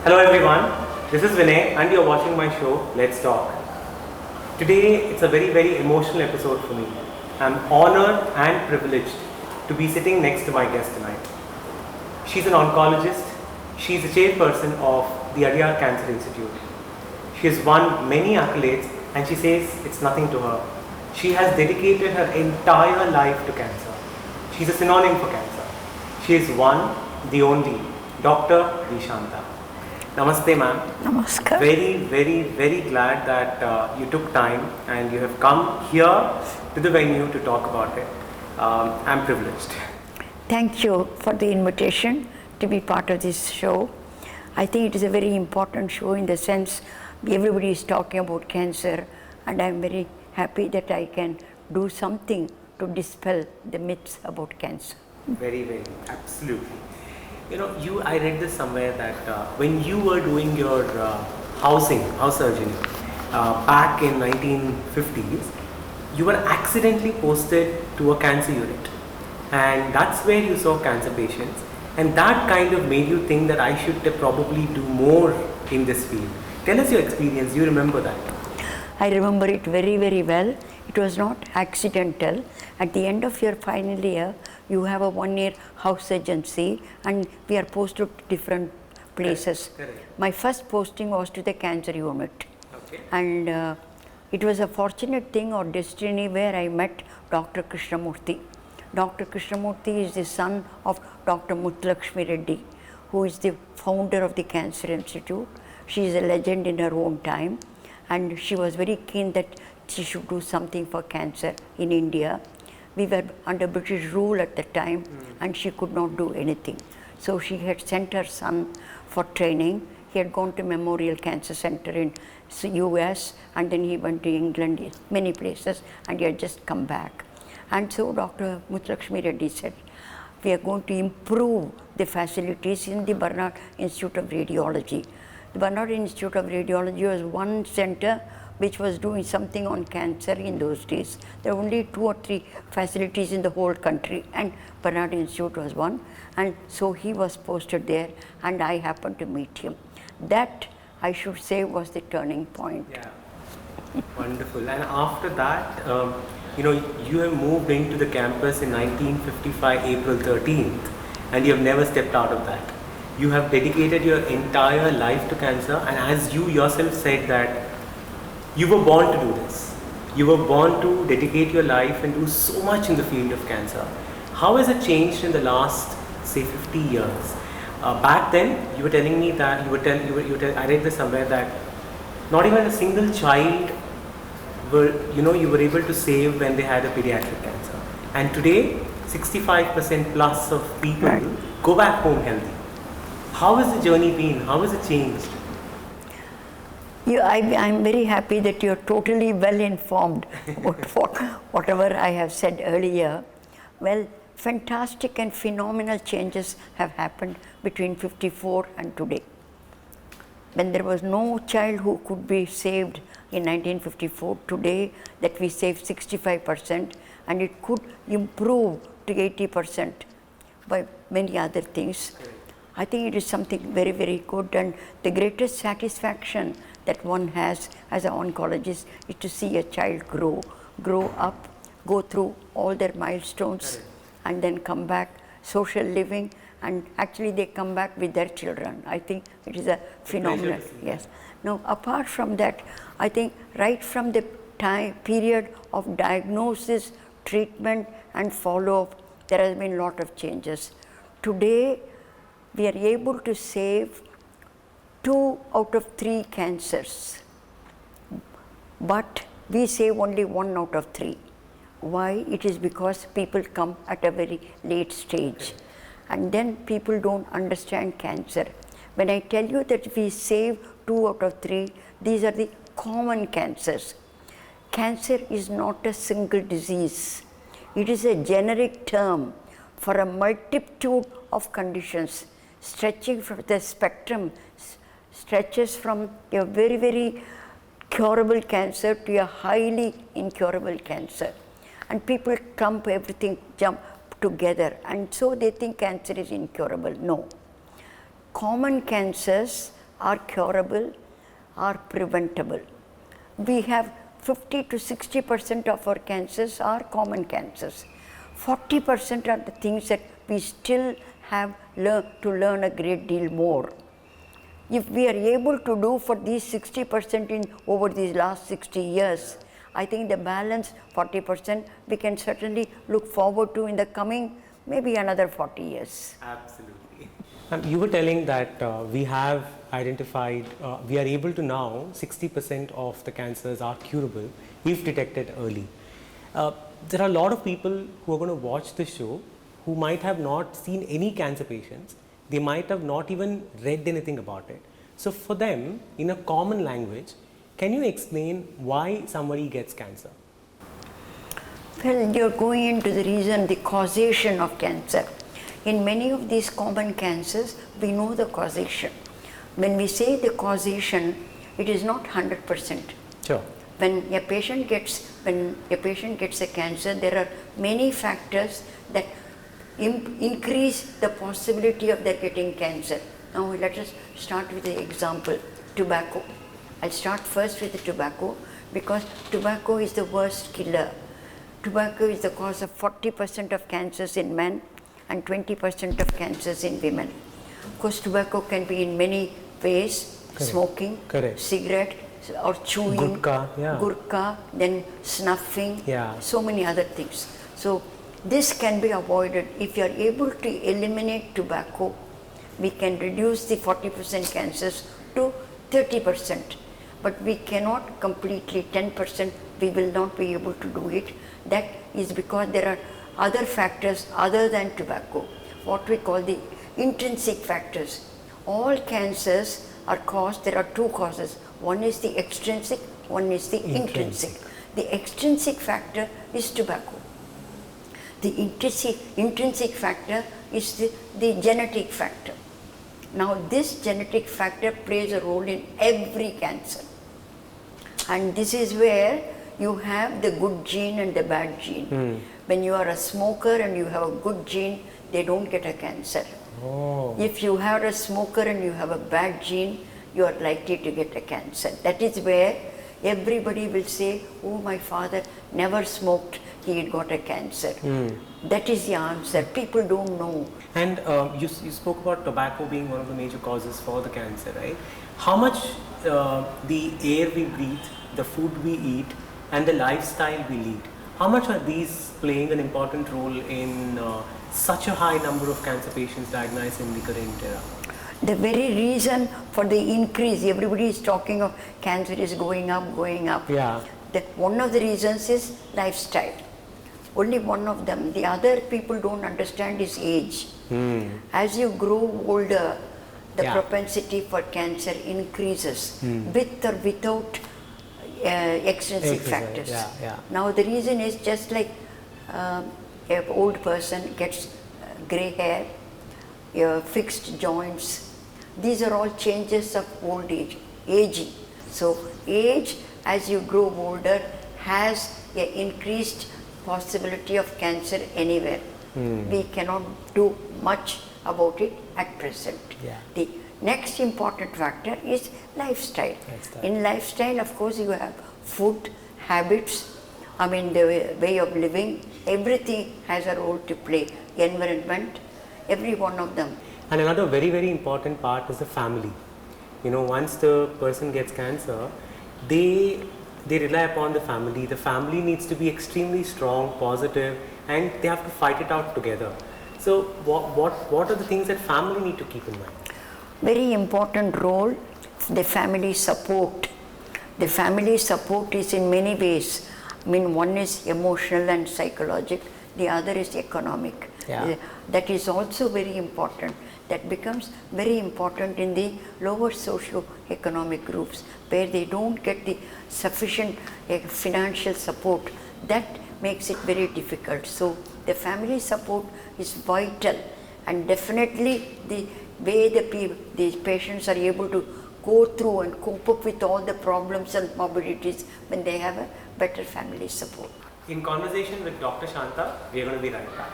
Hello everyone, this is Vinay and you're watching my show, Let's Talk. Today it's a very emotional episode for me. I'm honored and privileged to be sitting next to my guest tonight. She's an oncologist, she's the chairperson of the Adayar Cancer Institute. She has won many accolades and she says it's nothing to her. She has dedicated her entire life to cancer. She's a synonym for cancer. She is one, the only, Dr. V Shanta. Namaste ma'am. Namaskar. Very glad that you took time and you have come here to the venue to talk about it. I'm privileged. Thank you for the invitation to be part of this show. I think it is a very important show in the sense everybody is talking about cancer, and I'm very happy that I can do something to dispel the myths about cancer. Very, absolutely. You know, I read this somewhere that when you were doing your house surgery back in 1950s, you were accidentally posted to a cancer unit, and that's where you saw cancer patients, and that kind of made you think that I should probably do more in this field. Tell us your experience. You remember that? I remember it very well. It was not accidental. At the end of your final year, you have a 1-year house agency and we are posted to different places. Correct. My first posting was to the cancer unit. Okay. And it was a fortunate thing or destiny where I met Dr. Krishnamurthy. Dr. Krishnamurthy is the son of Dr. Muthulakshmi Reddy, who is the founder of the Cancer Institute. She is a legend in her own time, and she was very keen that she should do something for cancer in India. We were under British rule at the time and she could not do anything. So she had sent her son for training. He had gone to Memorial Cancer Center in US, and then he went to England, many places, and he had just come back. And so Dr. Muthulakshmi Reddy said, we are going to improve the facilities in the Barnard Institute of Radiology. The Barnard Institute of Radiology was one center which was doing something on cancer in those days. There were only 2 or 3 facilities in the whole country, and Barnard Institute was one. And so he was posted there, and I happened to meet him. That, I should say, was the turning point. Yeah, wonderful. And after that, you have moved into the campus in 1955, April 13th, and you have never stepped out of that. You have dedicated your entire life to cancer, and as you yourself said that you were born to do this. You were born to dedicate your life and do so much in the field of cancer. How has it changed in the last, say, 50 years? Back then, you were telling me that I read this somewhere that not even a single child you were able to save when they had a pediatric cancer. And today, 65% plus of people go back home healthy. How has the journey been? How has it changed? I'm very happy that you're totally well informed about whatever I have said earlier. Well, fantastic and phenomenal changes have happened between 54 and today. When there was no child who could be saved in 1954, today that we saved 65%, and it could improve to 80% by many other things. I think it is something very good, and the greatest satisfaction that one has as an oncologist is to see a child grow up, go through all their milestones, and then come back, social living, and actually they come back with their children. I think it is a phenomenal. Yes. Now, apart from that, I think right from the period of diagnosis, treatment, and follow-up, there has been a lot of changes. Today, we are able to save 2 out of 3 cancers, but we save only 1 out of 3. Why? It is because people come at a very late stage, and then people don't understand cancer. When I tell you that we save 2 out of 3, these are the common cancers. Cancer is not a single disease. It is a generic term for a multitude of conditions, stretching from the spectrum, stretches from a very curable cancer to a highly incurable cancer. And people clump everything, jump together, and so they think cancer is incurable. No. Common cancers are curable, are preventable. We have 50 to 60% of our cancers are common cancers. 40% are the things that we still have to learn a great deal more. If we are able to do for these 60% in over these last 60 years, I think the balance 40% we can certainly look forward to in the coming maybe another 40 years. Absolutely. You were telling that we have identified, we are able to now 60% of the cancers are curable if detected early. There are a lot of people who are going to watch the show who might have not seen any cancer patients. They might have not even read anything about it. So for them, in a common language, can you explain why somebody gets cancer? Well, you're going into the reason, the causation of cancer. In many of these common cancers, we know the causation. When we say the causation, it is not 100%. Sure. When a patient gets a cancer, there are many factors that increase the possibility of their getting cancer. Now let us start with the example, tobacco. I'll start first with the tobacco because tobacco is the worst killer. Tobacco is the cause of 40% of cancers in men and 20% of cancers in women. Of course, tobacco can be in many ways, correct, smoking, correct, cigarette or chewing, gurkha, then snuffing, so many other things. So this can be avoided. If you are able to eliminate tobacco, we can reduce the 40% cancers to 30%. But we cannot completely, 10%, we will not be able to do it. That is because there are other factors other than tobacco, what we call the intrinsic factors. All cancers are caused, there are two causes. One is the extrinsic, one is the intrinsic. The extrinsic factor is tobacco. The intrinsic factor is the genetic factor. Now this genetic factor plays a role in every cancer. And this is where you have the good gene and the bad gene. When you are a smoker and you have a good gene, they don't get a cancer. If you are a smoker and you have a bad gene, you are likely to get a cancer. That is where everybody will say, oh, my father never smoked, he had got a cancer. That is the answer. People don't know. And you spoke about tobacco being one of the major causes for the cancer, right? How much the air we breathe, the food we eat, and the lifestyle we lead, how much are these playing an important role in such a high number of cancer patients diagnosed in the current era? The very reason for the increase, everybody is talking of cancer is going up. One of the reasons is lifestyle. Only one of them. The other people don't understand is age. As you grow older, the propensity for cancer increases with or without extrinsic factors. Now the reason is just like an old person gets grey hair, fixed joints. These are all changes of old age, aging. So age, as you grow older, has an increased possibility of cancer anywhere. We cannot do much about it at present. The next important factor is lifestyle. In lifestyle, of course, you have food, habits, the way of living, everything has a role to play. Environment, every one of them. And another very, very important part is the family. Once the person gets cancer, they rely upon the family. The family needs to be extremely strong, positive, and they have to fight it out together. So what are the things that family need to keep in mind? Very important role, the family support. The family support is in many ways. One is emotional and psychological, the other is economic. That is also very important. That becomes very important in the lower socio-economic groups where they don't get the sufficient financial support. That makes it very difficult. So the family support is vital, and definitely the way the patients are able to go through and cope up with all the problems and morbidities when they have a better family support. In conversation with Dr. Shanta, we are going to be right back.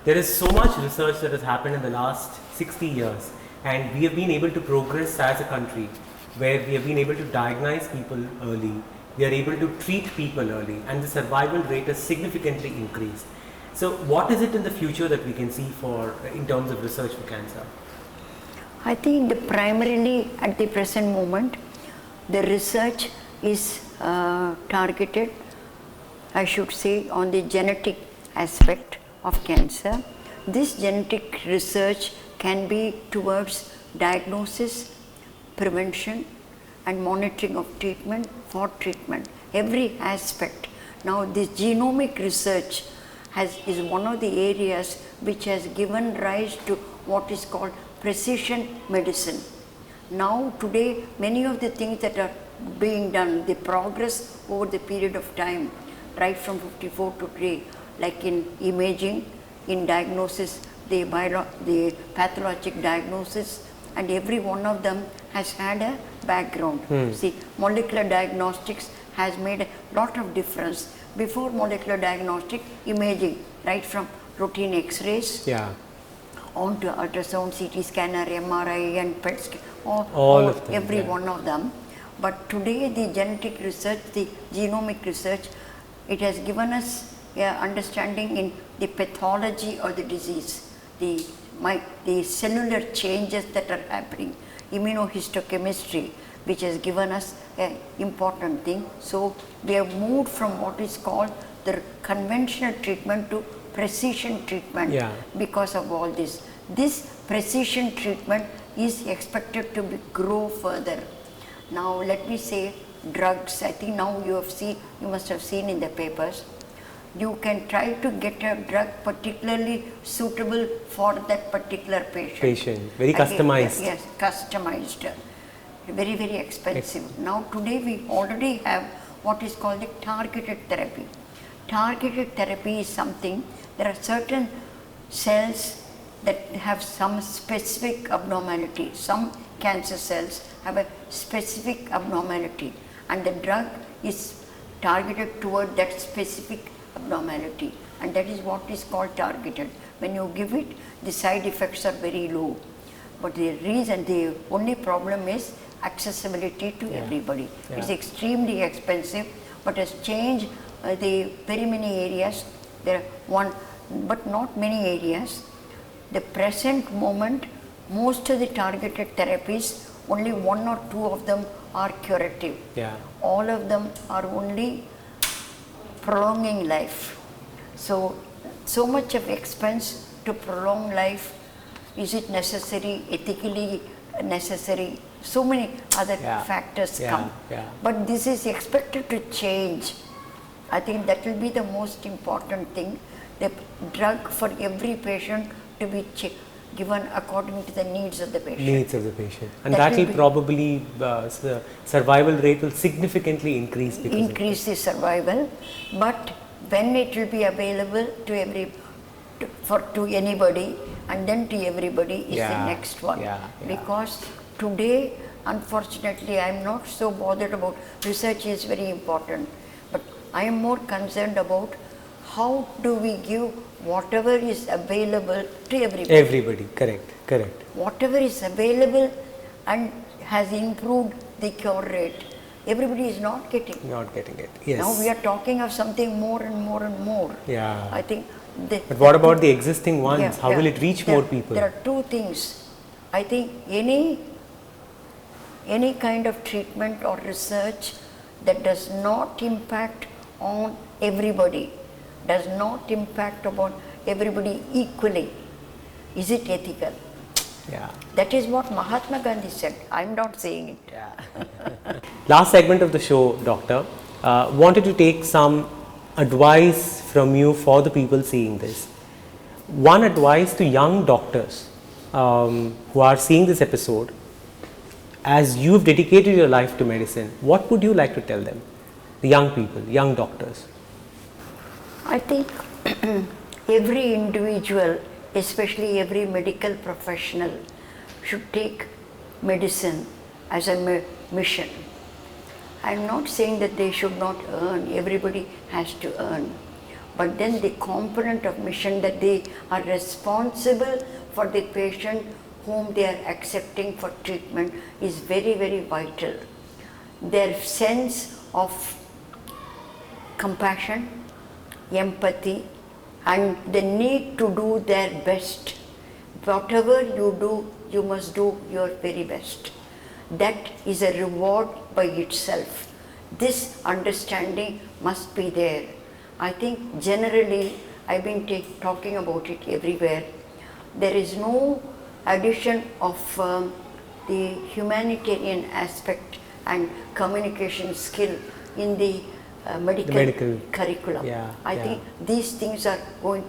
There is so much research that has happened in the last 60 years, and we have been able to progress as a country where we have been able to diagnose people early, we are able to treat people early, and the survival rate has significantly increased. So what is it in the future that we can see for in terms of research for cancer? I think primarily at the present moment, the research is targeted, I should say, on the genetic aspect of cancer. This genetic research can be towards diagnosis, prevention and monitoring of treatment, for treatment, every aspect. Now this genomic research is one of the areas which has given rise to what is called precision medicine. Now today many of the things that are being done, the progress over the period of time, right from 54 to today, like in imaging, in diagnosis, the pathologic diagnosis, and every one of them has had a background. See, molecular diagnostics has made a lot of difference. Before molecular diagnostic, imaging, right from routine X-rays, on to ultrasound, CT scanner, MRI and PET scan, all of them, every one of them. But today the genetic research, the genomic research, it has given us understanding in the pathology of the disease, the cellular changes that are happening, immunohistochemistry, which has given us an important thing. So we have moved from what is called the conventional treatment to precision treatment because of all this. This precision treatment is expected to grow further. Now let me say drugs. I think now you must have seen in the papers, you can try to get a drug particularly suitable for that particular patient. Very customized. Yes, customized. Very, very expensive. Now today we already have what is called the targeted therapy. Targeted therapy is something, there are certain cells that have some specific abnormality. Some cancer cells have a specific abnormality, and the drug is targeted toward that specific abnormality, and that is what is called targeted. When you give it, the side effects are very low. But the only problem is accessibility to everybody. It's extremely expensive, but has changed the very many areas. There are but not many areas. The present moment, most of the targeted therapies, only one or two of them are curative. All of them are only prolonging life. So much of expense to prolong life, is it necessary, ethically necessary? So many other factors come. But this is expected to change. I think that will be the most important thing. The drug for every patient to be given according to the needs of the patient. And that will probably, the survival rate will significantly increase. Increase the survival, but when it will be available to anybody and then to everybody is the next one. Because today, unfortunately, I am not so bothered about research is very important, but I am more concerned about how do we give whatever is available to everybody. Correct. Whatever is available and has improved the cure rate, everybody is not getting it. Yes. Now we are talking of something more and more and more. I think. But what about the existing ones? How will it reach more people? There are two things. I think any kind of treatment or research that does not impact on everybody, does not impact upon everybody equally, is it ethical? That is what Mahatma Gandhi said. I am not saying it. Last segment of the show, Doctor, wanted to take some advice from you for the people seeing this. One advice to young doctors who are seeing this episode, as you've dedicated your life to medicine, what would you like to tell them, the young people, young doctors? I think every individual, especially every medical professional, should take medicine as a mission. I am not saying that they should not earn, everybody has to earn. but then the component of mission that they are responsible for the patient whom they are accepting for treatment is very, very vital. Their sense of compassion, empathy, and the need to do their best. Whatever you do, you must do your very best. That is a reward by itself. This understanding must be there. I think generally, I've been talking about it everywhere. There is no addition of the humanitarian aspect and communication skill in the medical curriculum. I think these things are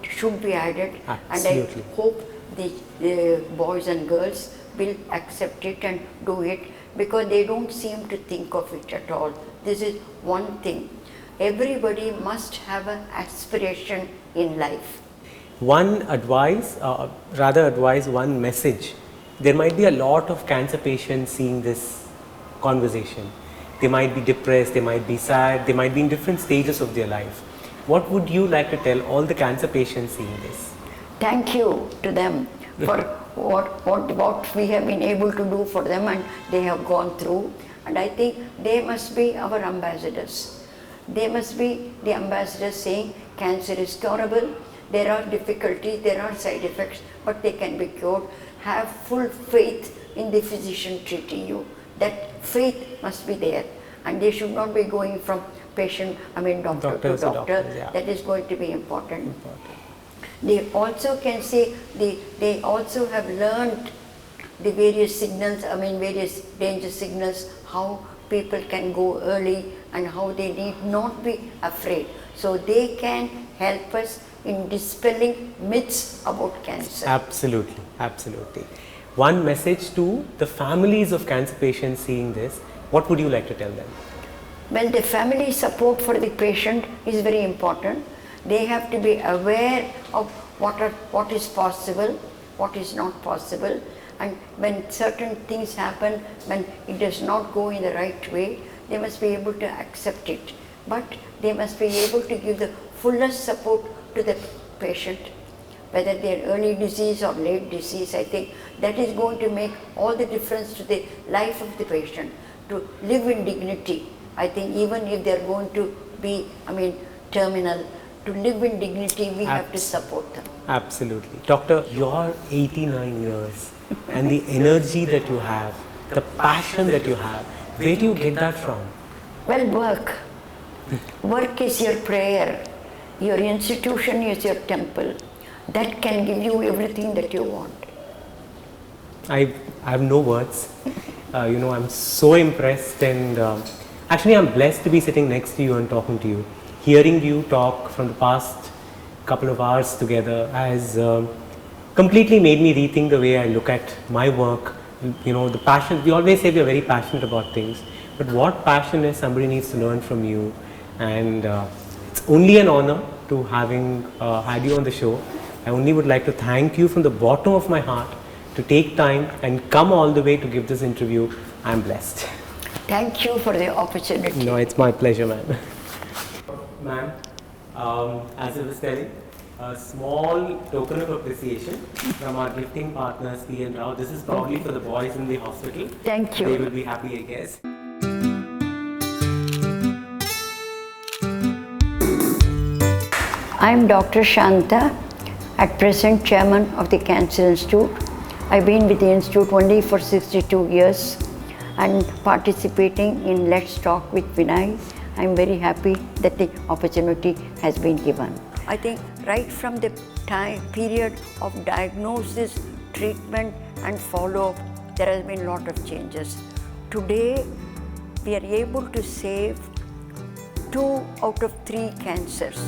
should be added. Absolutely. And I hope the boys and girls will accept it and do it, because they don't seem to think of it at all. This is one thing. Everybody must have an aspiration in life. One advice, one message. There might be a lot of cancer patients seeing this conversation. They might be depressed, they might be sad, they might be in different stages of their life. What would you like to tell all the cancer patients seeing this? Thank you to them for what we have been able to do for them, and they have gone through. And I think they must be our ambassadors. They must be the ambassadors saying cancer is curable, there are difficulties, there are side effects, but they can be cured. Have full faith in the physician treating you. That faith must be there, and they should not be going from doctor to doctor. That is going to be important. They also can say they also have learned the various signals, various danger signals, how people can go early and how they need not be afraid. So they can help us in dispelling myths about cancer. Absolutely, absolutely. One message to the families of cancer patients seeing this, what would you like to tell them? Well, the family support for the patient is very important. They have to be aware of what is possible, what is not possible, and when certain things happen, when it does not go in the right way, they must be able to accept it. But they must be able to give the fullest support to the patient, whether they are early disease or late disease. I think that is going to make all the difference to the life of the patient, to live in dignity. I think even if they are going to be, terminal, to live in dignity, we have to support them. Absolutely. Doctor, you're 89 years and the energy that you have, the passion that you have, where do you get that from? Well, work. Work is your prayer. Your institution is your temple. That can give you everything that you want. I have no words. I'm so impressed, and actually I'm blessed to be sitting next to you and talking to you. Hearing you talk from the past couple of hours together has completely made me rethink the way I look at my work. The passion, we always say we are very passionate about things, but what passion is, somebody needs to learn from you, and it's only an honor to having had you on the show. I only would like to thank you from the bottom of my heart to take time and come all the way to give this interview. I'm blessed. Thank you for the opportunity. No, it's my pleasure, ma'am. Ma'am, as I was telling, a small token of appreciation from our gifting partners, P and Rao. This is probably for the boys in the hospital. Thank you. They will be happy, I guess. I am Dr. Shanta, at present chairman of the Cancer Institute. I've been with the Institute only for 62 years and participating in Let's Talk with Vinay. I'm very happy that the opportunity has been given. I think right from the period of diagnosis, treatment and follow-up, there has been a lot of changes. Today, we are able to save 2 out of 3 cancers.